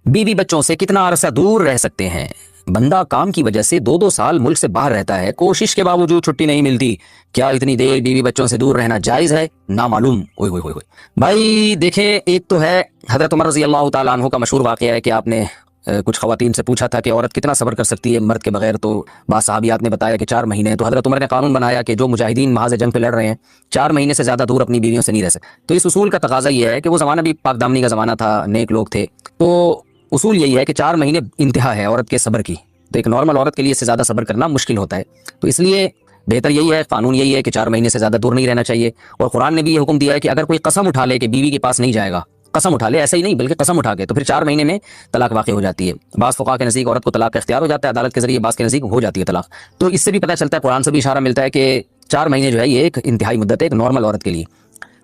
بیوی بچوں سے کتنا عرصہ دور رہ سکتے ہیں؟ بندہ کام کی وجہ سے 2 2 سال ملک سے باہر رہتا ہے، کوشش کے باوجود چھٹی نہیں ملتی، کیا اتنی دیر بیوی بچوں سے دور رہنا جائز ہے؟ نامعلوم۔ اوئے ہوئے ہوئے ہوئے بھائی دیکھیں، ایک تو ہے حضرت عمر رضی اللہ تعالیٰ عنہ کا مشہور واقعہ ہے کہ آپ نے کچھ خواتین سے پوچھا تھا کہ عورت کتنا صبر کر سکتی ہے مرد کے بغیر، تو بعض صحابیات نے بتایا کہ 4 مہینے، تو حضرت عمر نے قانون بنایا کہ جو مجاہدین محاذ جنگ پہ لڑ رہے ہیں 4 مہینے سے زیادہ دور اپنی بیویوں سے نہیں رہ سکتے۔ تو اس اصول کا تقاضا یہ ہے کہ وہ زمانہ بھی پاک دامنی کا زمانہ تھا، نیک لوگ تھے، تو اصول یہی ہے کہ 4 مہینے انتہا ہے عورت کے صبر کی، تو ایک نارمل عورت کے لیے اس سے زیادہ صبر کرنا مشکل ہوتا ہے، تو اس لیے بہتر یہی ہے، قانون یہی ہے کہ 4 مہینے سے زیادہ دور نہیں رہنا چاہیے۔ اور قرآن نے بھی یہ حکم دیا ہے کہ اگر کوئی قسم اٹھا لے کہ بیوی کے پاس نہیں جائے گا، قسم اٹھا لے، ایسا ہی نہیں بلکہ قسم اٹھا کے، تو پھر 4 مہینے میں طلاق واقع ہو جاتی ہے۔ بعض فقہا کے نزدیک عورت کو طلاق کا اختیار ہو جاتا ہے عدالت کے ذریعے، بعض کے نزدیک ہو جاتی ہے طلاق۔ تو اس سے بھی پتہ چلتا ہے، قرآن سے بھی اشارہ ملتا ہے کہ 4 مہینے جو ہے یہ ایک انتہائی مدت ہے ایک نارمل عورت کے لیے۔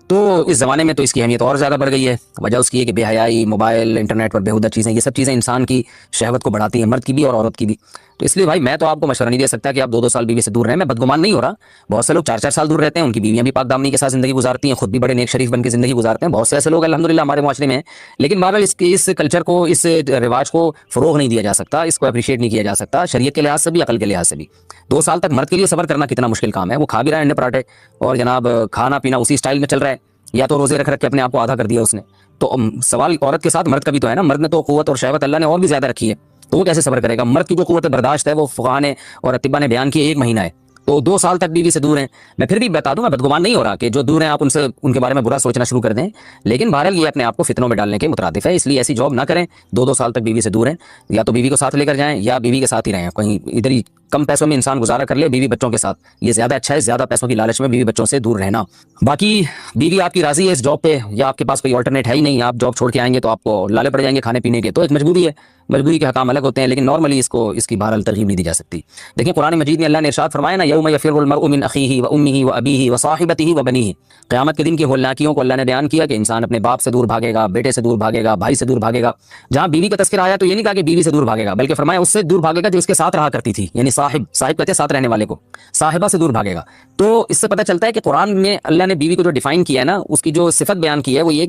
تو اس زمانے میں تو اس کی اہمیت اور زیادہ بڑھ گئی ہے، وجہ اس کی ہے کہ بے حیائی، موبائل، انٹرنیٹ پر بےہودہ چیزیں، یہ سب چیزیں انسان کی شہوت کو بڑھاتی ہیں، مرد کی بھی اور عورت کی بھی۔ تو اس لیے بھائی میں تو آپ کو مشورہ نہیں دے سکتا کہ آپ 2 2 سال بیوی سے دور رہیں، میں بدگمان نہیں ہو رہا، بہت سے لوگ 4 4 سال دور رہتے ہیں، ان کی بیویاں بھی پاک دامنی کے ساتھ زندگی گزارتی ہیں، خود بھی بڑے نیک شریف بن کے زندگی گزارتے ہیں، بہت سے ایسے لوگ الحمدللہ ہمارے معاشرے میں ہیں۔ لیکن بہرحال اس کلچر کو، اس رواج کو فروغ نہیں دیا جا سکتا، اس کو اپریشیٹ نہیں کیا جا سکتا، شریعت کے لحاظ سے بھی، عقل کے لحاظ سے بھی۔ 2 سال تک مرد کے لیے صبر کرنا کتنا مشکل کام ہے، وہ کھا بھی رہا ہے انڈے پراٹھے، اور جناب کھانا پینا اسی سٹائل میں چل رہا ہے، یا تو روزے رکھ کے اپنے آپ کو آدھا کر دیا اس نے۔ تو سوال عورت کے ساتھ مرد کا بھی تو ہے نا، مرد نے تو قوت اور شہوت اللہ نے اور بھی زیادہ رکھی ہے، تو وہ کیسے صبر کرے گا؟ مرد کی جو قوت برداشت ہے وہ فقہا نے اور اطباء نے بیان کی 1 مہینہ ہے، تو 2 سال تک بیوی سے دور ہیں۔ میں پھر بھی بتا دوں، میں بدگمان نہیں ہو رہا کہ جو دور ہیں آپ ان کے بارے میں برا سوچنا شروع کر دیں، لیکن بہرحال یہ اپنے آپ کو فتنوں میں ڈالنے کے مترادف ہے، اس لیے ایسی جاب نہ کریں۔ 2 2 سال تک بیوی سے دور ہیں، یا تو بیوی کو ساتھ لے کر جائیں یا بیوی کے ساتھ ہی رہیں، کہیں ادھر ہی کم پیسوں میں انسان گزارا کر لے بیوی بچوں کے ساتھ، یہ زیادہ اچھا ہے، زیادہ پیسوں کی لالچ میں بیوی بچوں سے دور رہنا۔ باقی بیوی آپ کی راضی ہے اس جاب پہ، یا آپ کے پاس کوئی آلٹرنیٹ ہے ہی نہیں، آپ جاب چھوڑ کے آئیں گے تو آپ کو لالے پڑ جائیں گے کھانے پینے کے، تو ایک مجبوری ہے، مجبوری کے حکام الگ ہوتے ہیں، لیکن نارملی اس کی بہرحال ترغیب نہیں دی جا سکتی۔ دیکھیں قرآن مجید میں اللہ نے ارشاد فرمایا نا، یوم یفر المرء من اخیہ وامہ وابیہ وصاحبتہ وبنیہ، قیامت کے دن کی ہولناکیوں کو اللہ نے بیان کیا کہ انسان اپنے باپ سے دور بھاگے گا، بیٹے سے دور بھاگے گا، بھائی سے دور بھاگے گا۔ جہاں بیوی کا تذکرہ آیا تو یہ نہیں کہا کہ بیوی سے دور بھاگے گا، بلکہ فرمایا اس سے دور بھاگے گا جو اس کے ساتھ رہا کرتی تھی، یعنی صاحب کہتے ہیں ساتھ رہنے والے کو، صاحبہ سے دور بھاگے گا۔ تو اس سے پتہ چلتا ہے کہ قرآن میں اللہ نے بیوی کو جو ڈیفائن کیا ہے نا، اس کی جو صفت بیان کی ہے وہ یہ